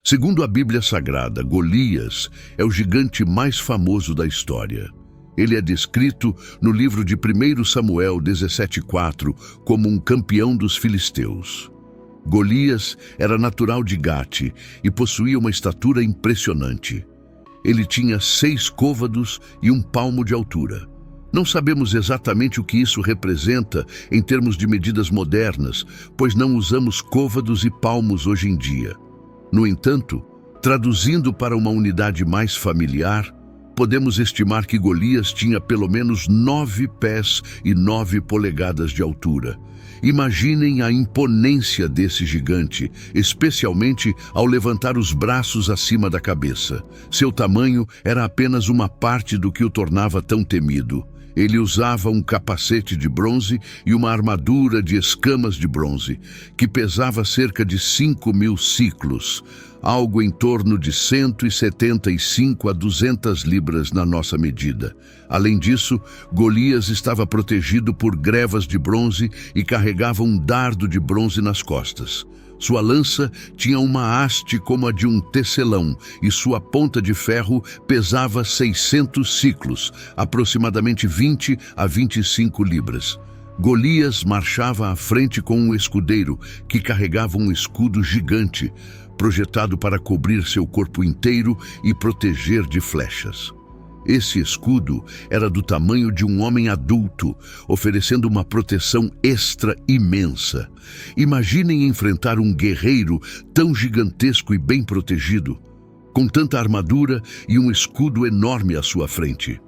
Segundo a Bíblia Sagrada, Golias é o gigante mais famoso da história. Ele é descrito no livro de 1 Samuel 17:4 como um campeão dos filisteus. Golias era natural de Gate e possuía uma estatura impressionante. Ele tinha 6 côvados e 1 palmo de altura. Não sabemos exatamente o que isso representa em termos de medidas modernas, pois não usamos côvados e palmos hoje em dia. No entanto, traduzindo para uma unidade mais familiar, podemos estimar que Golias tinha pelo menos 9 pés e 9 polegadas de altura. Imaginem a imponência desse gigante, especialmente ao levantar os braços acima da cabeça. Seu tamanho era apenas uma parte do que o tornava tão temido. Ele usava um capacete de bronze e uma armadura de escamas de bronze, que pesava cerca de 5.000 ciclos, algo em torno de 175 a 200 libras na nossa medida. Além disso, Golias estava protegido por grevas de bronze e carregava um dardo de bronze nas costas. Sua lança tinha uma haste como a de um tecelão e sua ponta de ferro pesava 600 ciclos, aproximadamente 20 a 25 libras. Golias marchava à frente com um escudeiro que carregava um escudo gigante, projetado para cobrir seu corpo inteiro e proteger de flechas. Esse escudo era do tamanho de um homem adulto, oferecendo uma proteção extra imensa. Imaginem enfrentar um guerreiro tão gigantesco e bem protegido, com tanta armadura e um escudo enorme à sua frente.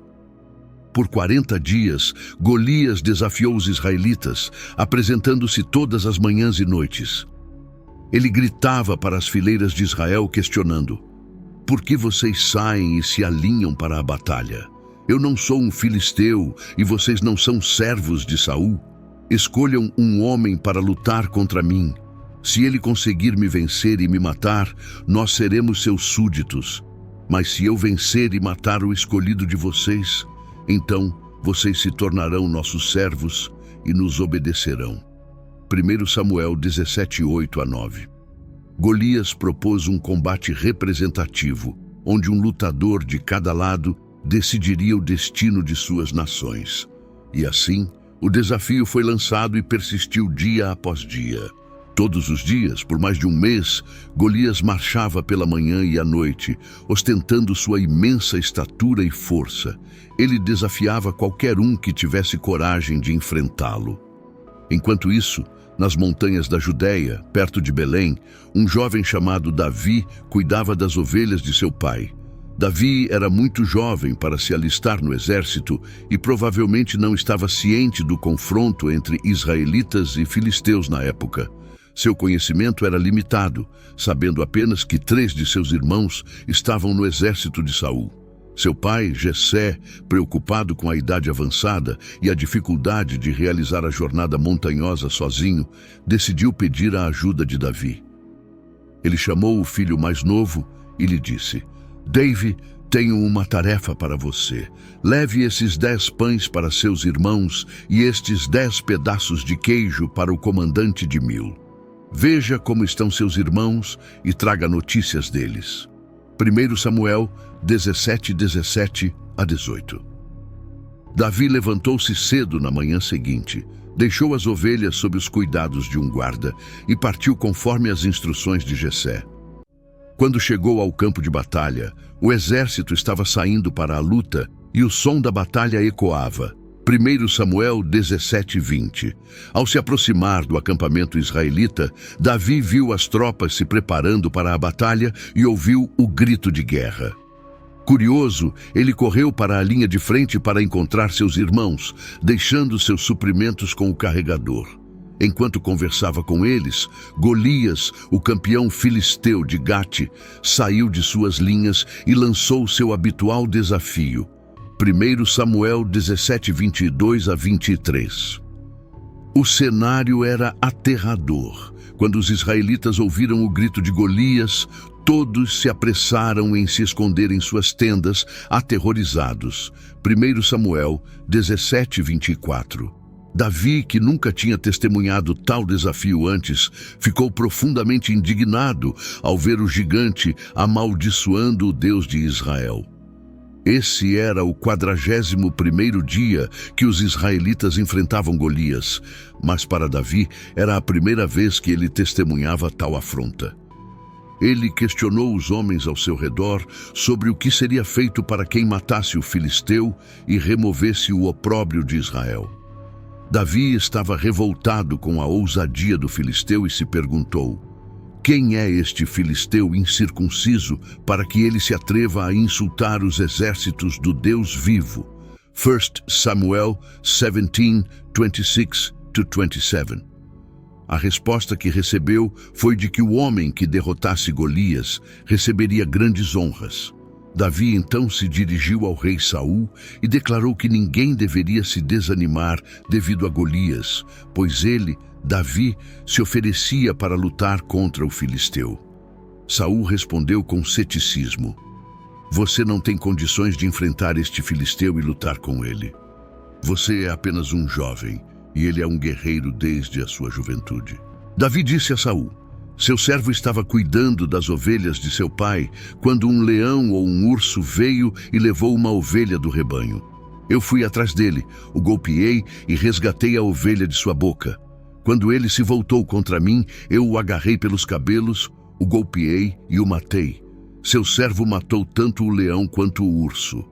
Por 40 dias, Golias desafiou os israelitas, apresentando-se todas as manhãs e noites. Ele gritava para as fileiras de Israel, questionando: "Por que vocês saem e se alinham para a batalha? Eu não sou um filisteu e vocês não são servos de Saul. Escolham um homem para lutar contra mim. Se ele conseguir me vencer e me matar, nós seremos seus súditos. Mas se eu vencer e matar o escolhido de vocês, então vocês se tornarão nossos servos e nos obedecerão." 1 Samuel 17:8-9. Golias propôs um combate representativo, onde um lutador de cada lado decidiria o destino de suas nações. E assim, o desafio foi lançado e persistiu dia após dia. Todos os dias, por mais de um mês, Golias marchava pela manhã e à noite, ostentando sua imensa estatura e força. Ele desafiava qualquer um que tivesse coragem de enfrentá-lo. Enquanto isso, nas montanhas da Judéia, perto de Belém, um jovem chamado Davi cuidava das ovelhas de seu pai. Davi era muito jovem para se alistar no exército e provavelmente não estava ciente do confronto entre israelitas e filisteus na época. Seu conhecimento era limitado, sabendo apenas que 3 de seus irmãos estavam no exército de Saul. Seu pai, Jessé, preocupado com a idade avançada e a dificuldade de realizar a jornada montanhosa sozinho, decidiu pedir a ajuda de Davi. Ele chamou o filho mais novo e lhe disse: "Davi, tenho uma tarefa para você. Leve esses 10 pães para seus irmãos e estes 10 pedaços de queijo para o comandante de 1000. Veja como estão seus irmãos e traga notícias deles." 1 Samuel 17:17-18. Davi levantou-se cedo na manhã seguinte, deixou as ovelhas sob os cuidados de um guarda e partiu conforme as instruções de Jessé. Quando chegou ao campo de batalha, o exército estava saindo para a luta e o som da batalha ecoava. 1 Samuel 17:20. Ao se aproximar do acampamento israelita, Davi viu as tropas se preparando para a batalha e ouviu o grito de guerra. Curioso, ele correu para a linha de frente para encontrar seus irmãos, deixando seus suprimentos com o carregador. Enquanto conversava com eles, Golias, o campeão filisteu de Gate, saiu de suas linhas e lançou seu habitual desafio. 1 Samuel 17:22-23. O cenário era aterrador. Quando os israelitas ouviram o grito de Golias, todos se apressaram em se esconder em suas tendas, aterrorizados. 1 Samuel 17:24. Davi, que nunca tinha testemunhado tal desafio antes, ficou profundamente indignado ao ver o gigante amaldiçoando o Deus de Israel. Esse era o 41º dia que os israelitas enfrentavam Golias, mas para Davi era a primeira vez que ele testemunhava tal afronta. Ele questionou os homens ao seu redor sobre o que seria feito para quem matasse o filisteu e removesse o opróbrio de Israel. Davi estava revoltado com a ousadia do filisteu e se perguntou: quem é este filisteu incircunciso para que ele se atreva a insultar os exércitos do Deus vivo? 1 Samuel 17, 26-27. A resposta que recebeu foi de que o homem que derrotasse Golias receberia grandes honras. Davi então se dirigiu ao rei Saul e declarou que ninguém deveria se desanimar devido a Golias, pois ele, Davi, se oferecia para lutar contra o filisteu. Saul respondeu com ceticismo: você não tem condições de enfrentar este filisteu e lutar com ele. Você é apenas um jovem, e ele é um guerreiro desde a sua juventude. Davi disse a Saul: seu servo estava cuidando das ovelhas de seu pai, quando um leão ou um urso veio e levou uma ovelha do rebanho. Eu fui atrás dele, o golpeei e resgatei a ovelha de sua boca. Quando ele se voltou contra mim, eu o agarrei pelos cabelos, o golpeei e o matei. Seu servo matou tanto o leão quanto o urso.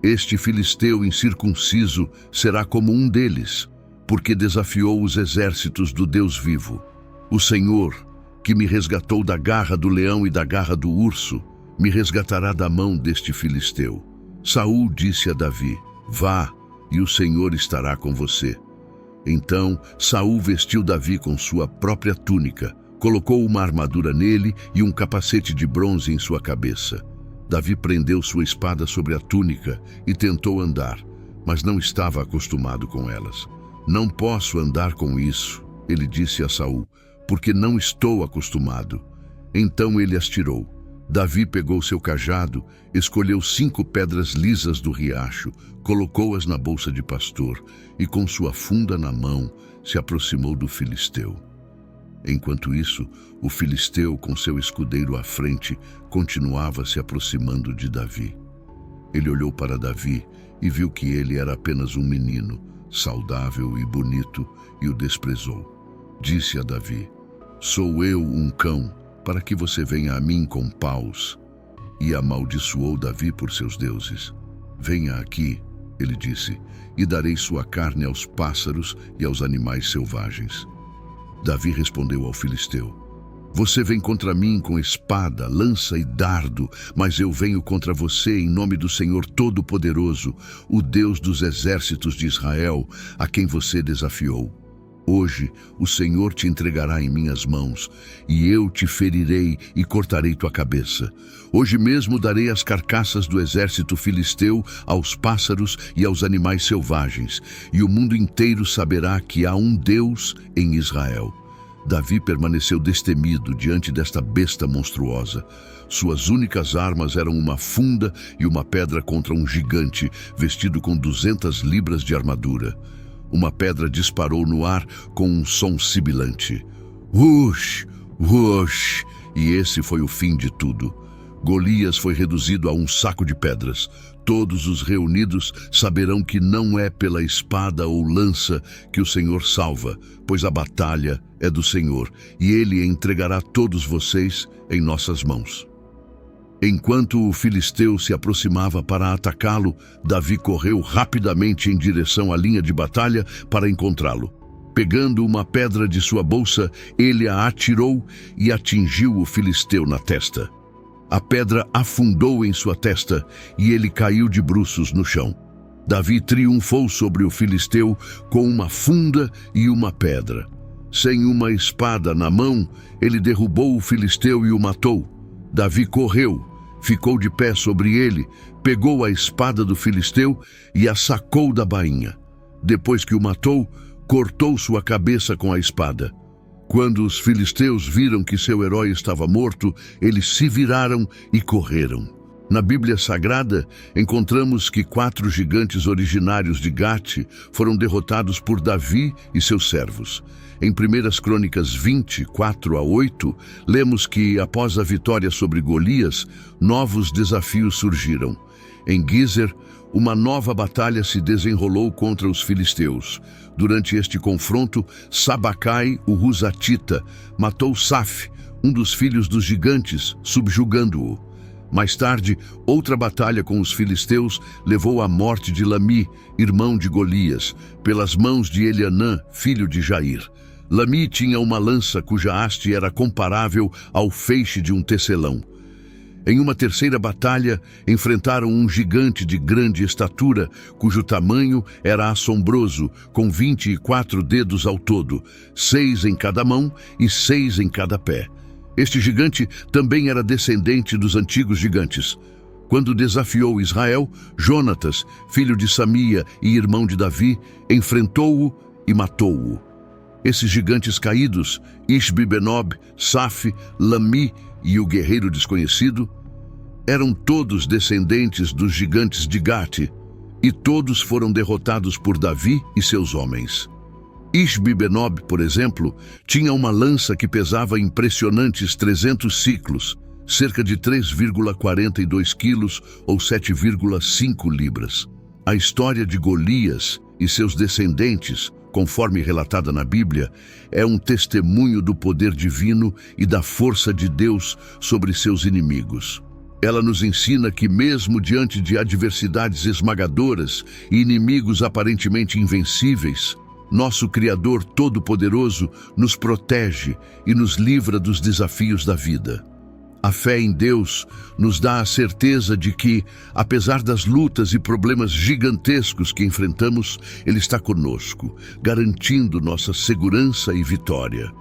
Este filisteu incircunciso será como um deles, porque desafiou os exércitos do Deus vivo. O Senhor, que me resgatou da garra do leão e da garra do urso, me resgatará da mão deste filisteu. Saul disse a Davi: vá, e o Senhor estará com você. Então Saul vestiu Davi com sua própria túnica, colocou uma armadura nele e um capacete de bronze em sua cabeça. Davi prendeu sua espada sobre a túnica e tentou andar, mas não estava acostumado com elas. Não posso andar com isso, ele disse a Saul, porque não estou acostumado. Então ele as tirou. Davi pegou seu cajado, escolheu 5 pedras lisas do riacho, colocou-as na bolsa de pastor e, com sua funda na mão, se aproximou do filisteu. Enquanto isso, o filisteu, com seu escudeiro à frente, continuava se aproximando de Davi. Ele olhou para Davi e viu que ele era apenas um menino, saudável e bonito, e o desprezou. Disse a Davi: sou eu um cão, para que você venha a mim com paus? E amaldiçoou Davi por seus deuses. Venha aqui, ele disse, e darei sua carne aos pássaros e aos animais selvagens. Davi respondeu ao filisteu: você vem contra mim com espada, lança e dardo, mas eu venho contra você em nome do Senhor Todo-Poderoso, o Deus dos exércitos de Israel, a quem você desafiou. Hoje o Senhor te entregará em minhas mãos, e eu te ferirei e cortarei tua cabeça. Hoje mesmo darei as carcaças do exército filisteu aos pássaros e aos animais selvagens, e o mundo inteiro saberá que há um Deus em Israel. Davi permaneceu destemido diante desta besta monstruosa. Suas únicas armas eram uma funda e uma pedra contra um gigante vestido com 200 libras de armadura. Uma pedra disparou no ar com um som sibilante. Ush, ush, e esse foi o fim de tudo. Golias foi reduzido a um saco de pedras. Todos os reunidos saberão que não é pela espada ou lança que o Senhor salva, pois a batalha é do Senhor, e Ele entregará todos vocês em nossas mãos. Enquanto o filisteu se aproximava para atacá-lo, Davi correu rapidamente em direção à linha de batalha para encontrá-lo. Pegando uma pedra de sua bolsa, ele a atirou e atingiu o filisteu na testa. A pedra afundou em sua testa e ele caiu de bruços no chão. Davi triunfou sobre o filisteu com uma funda e uma pedra. Sem uma espada na mão, ele derrubou o filisteu e o matou. Davi correu, ficou de pé sobre ele, pegou a espada do filisteu e a sacou da bainha. Depois que o matou, cortou sua cabeça com a espada. Quando os filisteus viram que seu herói estava morto, eles se viraram e correram. Na Bíblia Sagrada, encontramos que 4 gigantes originários de Gate foram derrotados por Davi e seus servos. Em 1 Crônicas 20, 4-8, lemos que, após a vitória sobre Golias, novos desafios surgiram. Em Gezer, uma nova batalha se desenrolou contra os filisteus. Durante este confronto, Sabacai, o Husatita, matou Saf, um dos filhos dos gigantes, subjugando-o. Mais tarde, outra batalha com os filisteus levou à morte de Lami, irmão de Golias, pelas mãos de Elianã, filho de Jair. Lami tinha uma lança cuja haste era comparável ao feixe de um tecelão. Em uma terceira batalha, enfrentaram um gigante de grande estatura, cujo tamanho era assombroso, com 24 dedos ao todo, 6 em cada mão e 6 em cada pé. Este gigante também era descendente dos antigos gigantes. Quando desafiou Israel, Jonatas, filho de Samia e irmão de Davi, enfrentou-o e matou-o. Esses gigantes caídos, Isbi-Benob, Saf, Lami e o guerreiro desconhecido, eram todos descendentes dos gigantes de Gate, e todos foram derrotados por Davi e seus homens. Isbi-Benob, por exemplo, tinha uma lança que pesava impressionantes 300 ciclos, cerca de 3,42 quilos ou 7,5 libras. A história de Golias e seus descendentes, conforme relatada na Bíblia, é um testemunho do poder divino e da força de Deus sobre seus inimigos. Ela nos ensina que mesmo diante de adversidades esmagadoras e inimigos aparentemente invencíveis, nosso Criador Todo-Poderoso nos protege e nos livra dos desafios da vida. A fé em Deus nos dá a certeza de que, apesar das lutas e problemas gigantescos que enfrentamos, Ele está conosco, garantindo nossa segurança e vitória.